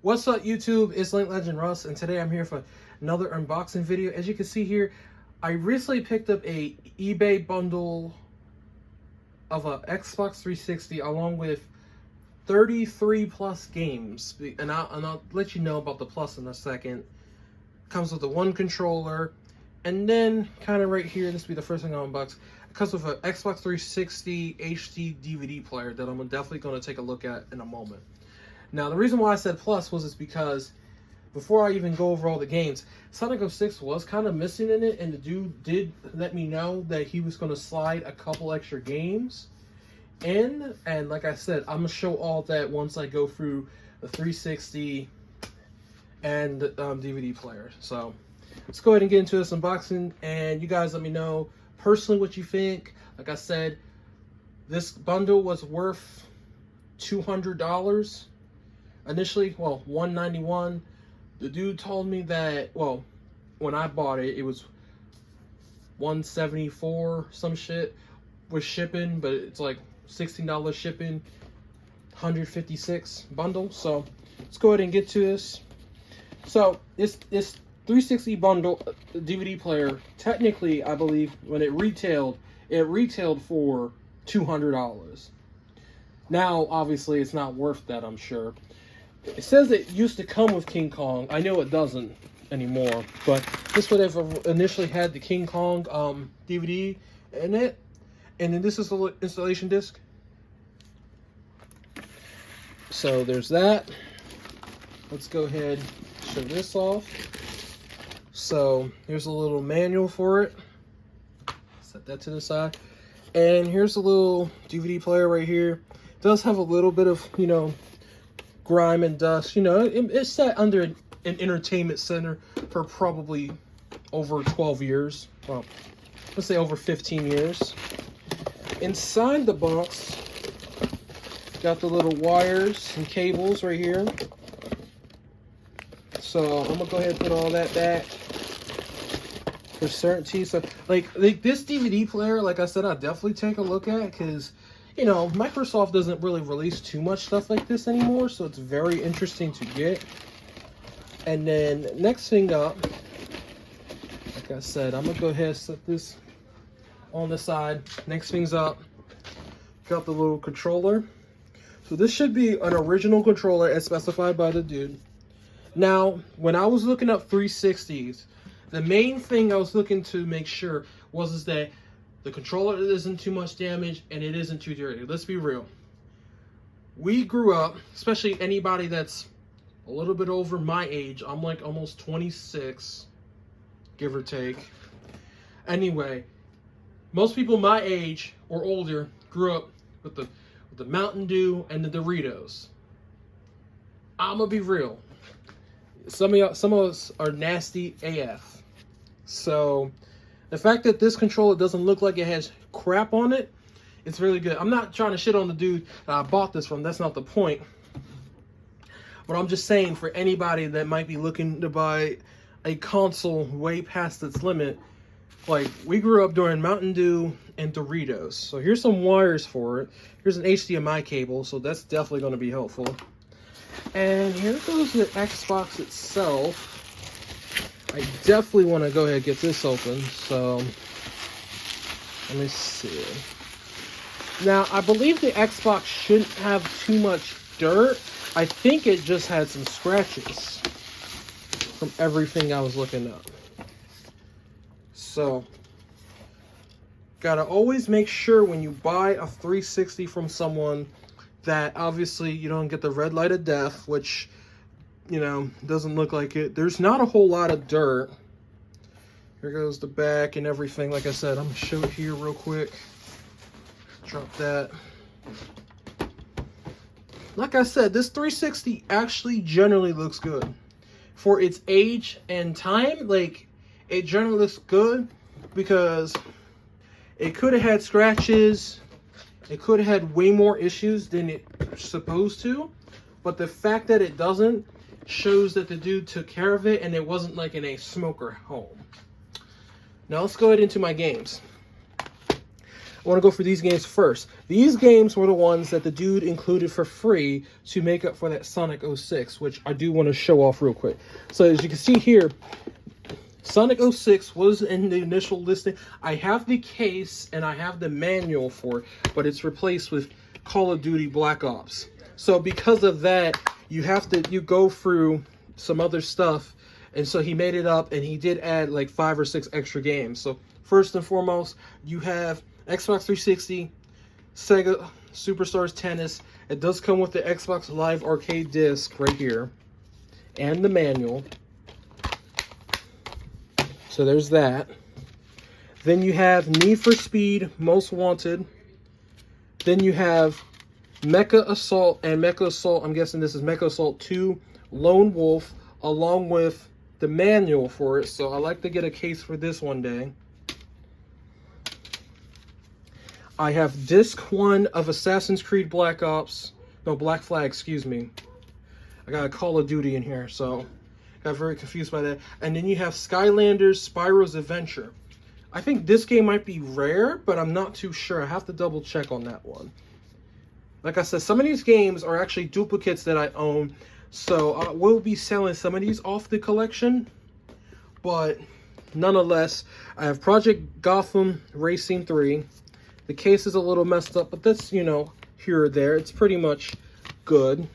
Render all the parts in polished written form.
What's up, YouTube? It's Link Legend Russ, and today I'm here for another unboxing video. As you can see here, I recently picked up a eBay bundle of a Xbox 360 along with 33 plus games, and I'll let you know about the plus in a second. Comes with the one controller, and then kind of right here, this will be the first thing I'll unbox. It comes with an Xbox 360 HD DVD player that I'm definitely going to take a look at in a moment. Now, the reason why I said plus was because before I even go over all the games, Sonic 06 was kind of missing in it, and the dude did let me know that he was going to slide a couple extra games in, and like I said, I'm going to show all that once I go through the 360 and DVD player. So let's go ahead and get into this unboxing, and you guys let me know personally what you think. Like I said, this bundle was worth $200 initially. Well, $191. The dude told me that, well, when I bought it, it was $174 some shit with shipping, but it's like $16 shipping, $156 bundle. So let's go ahead and get to this. So this 360 bundle DVD player, technically, I believe when it retailed for $200. Now, obviously, it's not worth that, I'm sure. It says it used to come with King Kong. I know it doesn't anymore, but this would have initially had the King Kong DVD in it. And then this is the installation disc. So there's that. Let's go ahead and show this off. So here's a little manual for it. Set that to the side. And here's a little DVD player right here. It does have a little bit of, grime and dust. It's set under an entertainment center for probably over 12 years. Well, let's say over 15 years. Inside the box, got the little wires and cables right here. So I'm gonna go ahead and put all that back for certainty. So like this DVD player, like I said, I'll definitely take a look at, because Microsoft doesn't really release too much stuff like this anymore, so it's very interesting to get. And then next thing up, like I said, I'm gonna go ahead and set this on the side. Next thing's up, got the little controller. So this should be an original controller as specified by the dude. Now, when I was looking up 360s, the main thing I was looking to make sure was that the controller isn't too much damage and it isn't too dirty. Let's be real. We grew up, especially anybody that's a little bit over my age. I'm like almost 26, give or take. Anyway, most people my age or older grew up with the Mountain Dew and the Doritos. I'm gonna be real. Some of us are nasty AF. So the fact that this controller doesn't look like it has crap on it, it's really good. I'm not trying to shit on the dude that I bought this from. That's not the point. But I'm just saying, for anybody that might be looking to buy a console way past its limit, like, we grew up during Mountain Dew and Doritos. So here's some wires for it. Here's an HDMI cable, so that's definitely going to be helpful. And here goes the Xbox itself. I definitely want to go ahead and get this open. So let me see. Now, I believe the Xbox shouldn't have too much dirt. I think it just had some scratches from everything I was looking up. So, gotta always make sure when you buy a 360 from someone that obviously you don't get the red light of death, which, doesn't look like it. There's not a whole lot of dirt. Here goes the back and everything. Like I said, I'm gonna show it here real quick. Drop that. Like I said, this 360 actually generally looks good. For its age and time, like, it generally looks good, because it could have had scratches. It could have had way more issues than it's supposed to. But the fact that it doesn't shows that the dude took care of it and it wasn't like in a smoker home. Now let's go ahead into my games. I want to go for these games first. These games were the ones that the dude included for free to make up for that Sonic 06, which I do want to show off real quick. So as you can see here, Sonic 06 was in the initial listing. I have the case and I have the manual for it, but it's replaced with Call of Duty Black Ops. So because of that, you go through some other stuff. And so he made it up, and he did add like 5 or 6 extra games. So first and foremost, you have Xbox 360, Sega Superstars Tennis. It does come with the Xbox Live Arcade disc right here, and the manual. So there's that. Then you have Need for Speed Most Wanted. Then you have Mecha Assault and Mecha Assault. I'm guessing this is Mecha Assault 2 Lone Wolf, along with the manual for it. So I like to get a case for this one day. I have disc 1 of Assassin's Creed Black Ops. No, Black Flag, excuse me. I got a Call of Duty in here, so got very confused by that. And then you have Skylanders Spyro's Adventure. I think this game might be rare, but I'm not too sure. I have to double check on that one. Like I said, some of these games are actually duplicates that I own. So I will be selling some of these off the collection. But nonetheless, I have Project Gotham Racing 3. The case is a little messed up, but that's, you know, here or there. It's pretty much good.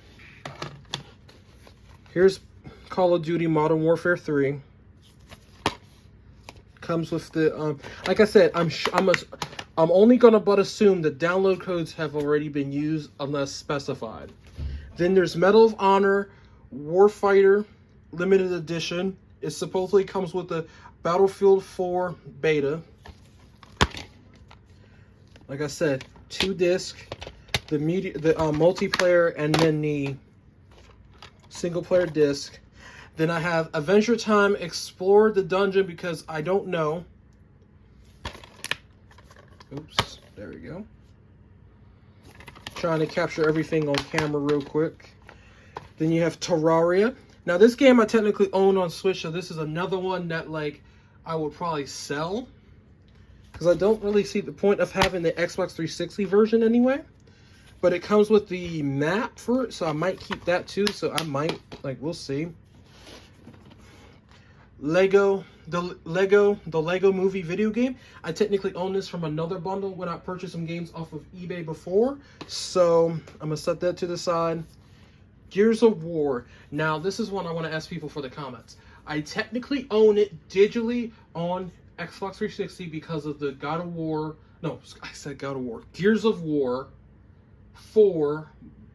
Here's Call of Duty Modern Warfare 3. Comes with the, like I said, I'm only gonna but assume that download codes have already been used unless specified. Then there's Medal of Honor Warfighter Limited Edition. It supposedly comes with the Battlefield 4 beta. Like I said, 2 disc, the multiplayer, and then the single player disc. Then I have Adventure Time Explore the Dungeon because I don't know. Oops, there we go. Trying to capture everything on camera real quick. Then you have Terraria. Now this game I technically own on Switch, so this is another one that like I would probably sell. Because I don't really see the point of having the Xbox 360 version anyway. But it comes with the map for it, so I might keep that too. So I might, like, we'll see. The Lego Movie video game. I technically own this from another bundle when I purchased some games off of eBay before. So I'm going to set that to the side. Gears of War. Now, this is one I want to ask people for the comments. I technically own it digitally on Xbox 360 because of the God of War. No, I said God of War. Gears of War 4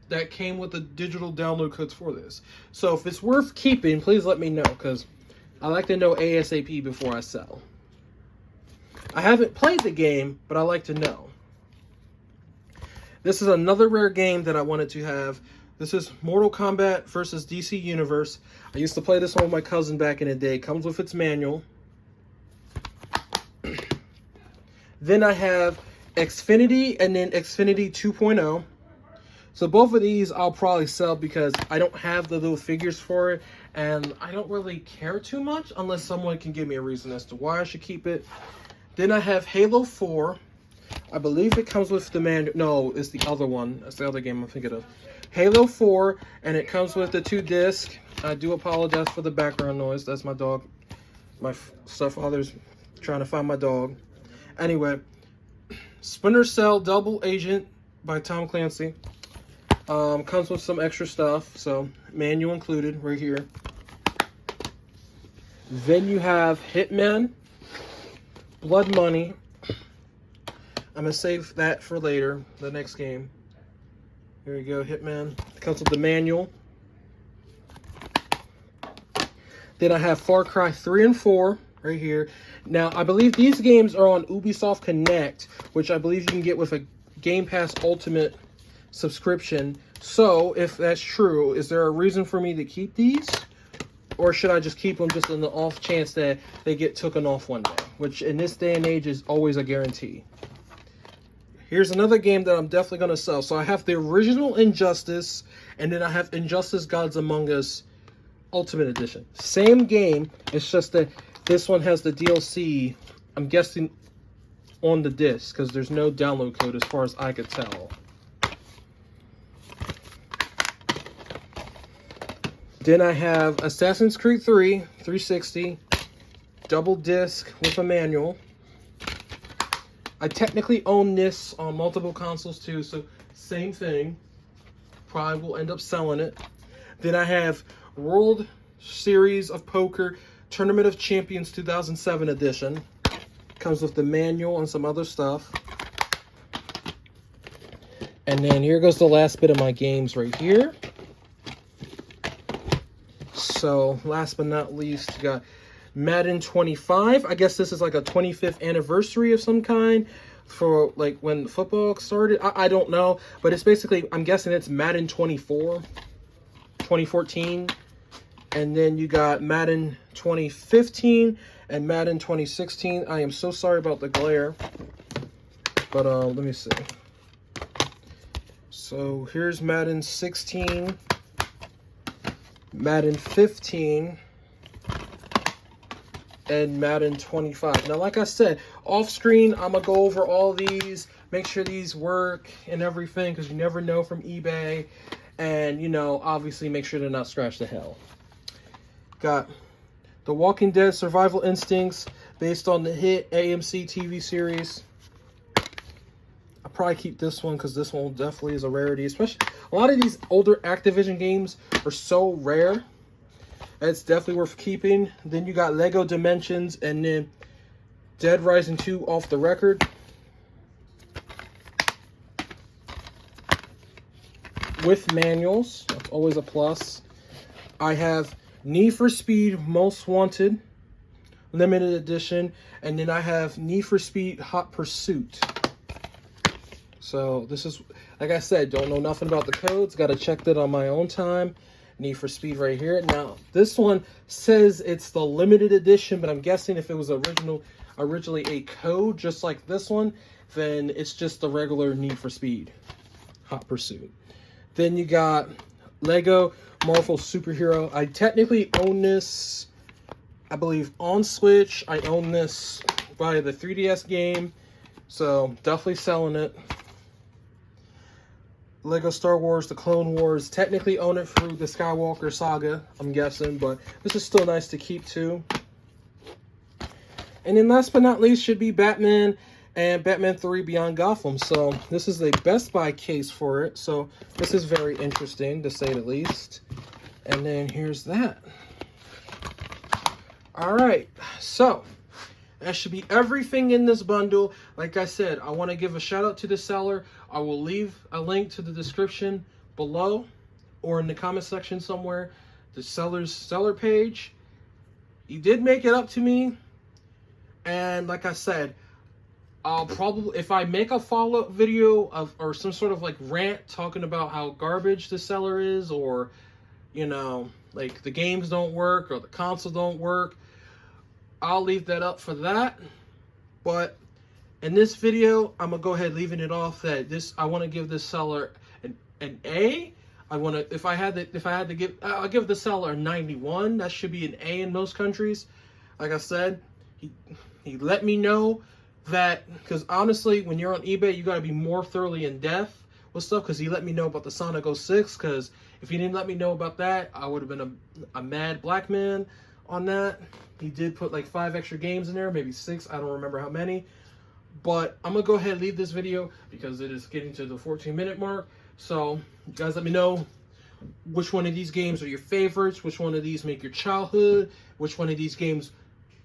that came with the digital download codes for this. So if it's worth keeping, please let me know because I like to know ASAP before I sell. I haven't played the game, but I like to know. This is another rare game that I wanted to have. This is Mortal Kombat versus DC Universe. I used to play this one with my cousin back in the day. It comes with its manual. Then I have Xfinity and then Xfinity 2.0. So both of these I'll probably sell because I don't have the little figures for it. And I don't really care too much unless someone can give me a reason as to why I should keep it. Then I have Halo 4. I believe it comes with the manual. No, it's the other one. That's the other game I'm thinking of. Halo 4, and it comes with the 2 disc. I do apologize for the background noise. That's my dog. My stepfather's trying to find my dog. Anyway, Splinter Cell Double Agent by Tom Clancy. Comes with some extra stuff, so manual included right here. Then you have Hitman, Blood Money. I'm gonna save that for later, the next game. Here you go, Hitman. It comes with the manual. Then I have Far Cry 3 and 4 right here. Now, I believe these games are on Ubisoft Connect, which I believe you can get with a Game Pass Ultimate subscription. So, if that's true, is there a reason for me to keep these? Or should I just keep them just in the off chance that they get taken off one day? Which, in this day and age, is always a guarantee. Here's another game that I'm definitely going to sell. So, I have the original Injustice, and then I have Injustice Gods Among Us Ultimate Edition. Same game, it's just that this one has the DLC. I'm guessing on the disc because there's no download code as far as I could tell. Then I have Assassin's Creed 3 360 double disc with a manual. I technically own this on multiple consoles too, so same thing. Probably will end up selling it. Then I have World Series of Poker Tournament of Champions 2007 edition. Comes with the manual and some other stuff. And then here goes the last bit of my games right here. So last but not least, you got Madden 25. I guess this is like a 25th anniversary of some kind for like when football started. I don't know, but it's basically, I'm guessing it's Madden 24, 2014. And then you got Madden 2015 and Madden 2016. I am so sorry about the glare, but let me see. So here's Madden 16, Madden 15, and Madden 25. Now, like I said, off screen, I'm gonna go over all these, make sure these work and everything, because you never know from eBay. And, you know, obviously make sure they're not scratched to hell. Got The Walking Dead Survival Instincts, based on the hit AMC TV series. I'll probably keep this one because this one definitely is a rarity. Especially, a lot of these older Activision games are so rare. It's definitely worth keeping. Then you got Lego Dimensions and then Dead Rising 2 Off the Record. With manuals, that's always a plus. I have Need for Speed Most Wanted Limited Edition, and then I have Need for Speed Hot Pursuit. So this is, like I said, don't know nothing about the codes. Got to check that on my own time. Need for Speed right here. Now, this one says it's the limited edition, but I'm guessing if it was originally a code just like this one, then it's just the regular Need for Speed Hot Pursuit. Then you got Lego Marvel Superhero. I technically own this, I believe, on Switch. I own this via the 3DS game, so definitely selling it. Lego Star Wars The Clone Wars. Technically own it through the Skywalker saga, I'm guessing, but this is still nice to keep too. And then last but not least should be Batman and Batman 3 Beyond Gotham. So this is a Best Buy case for it. So this is very interesting, to say the least. And then here's that. All right, so that should be everything in this bundle. Like I said, I want to give a shout out to the seller. I will leave a link to the description below or in the comment section somewhere. The seller's seller page. He did make it up to me. And like I said, I'll probably, if I make a follow-up video of, or some sort of like rant talking about how garbage the seller is, or, you know, like the games don't work or the console don't work, I'll leave that up for that. But in this video, I'm gonna go ahead leaving it off that this, I want to give this seller an A. I want to, if I had to give, I'll give the seller a 91. That should be an A in most countries. Like I said, he let me know that, because honestly, when you're on eBay, you got to be more thoroughly in depth with stuff, because he let me know about the Sonic 06, because if he didn't let me know about that, I would have been a mad black man on that. He did put like 5 extra games in there, maybe 6, I don't remember how many. But I'm going to go ahead and leave this video because it is getting to the 14-minute mark. So you guys let me know which one of these games are your favorites, which one of these make your childhood, which one of these games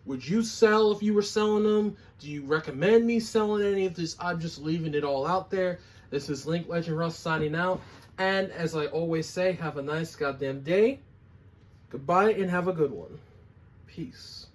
would you sell if you were selling them? Do you recommend me selling any of this? I'm just leaving it all out there. This is Link Legend Russ signing out. And as I always say, have a nice goddamn day. Goodbye and have a good one. Peace.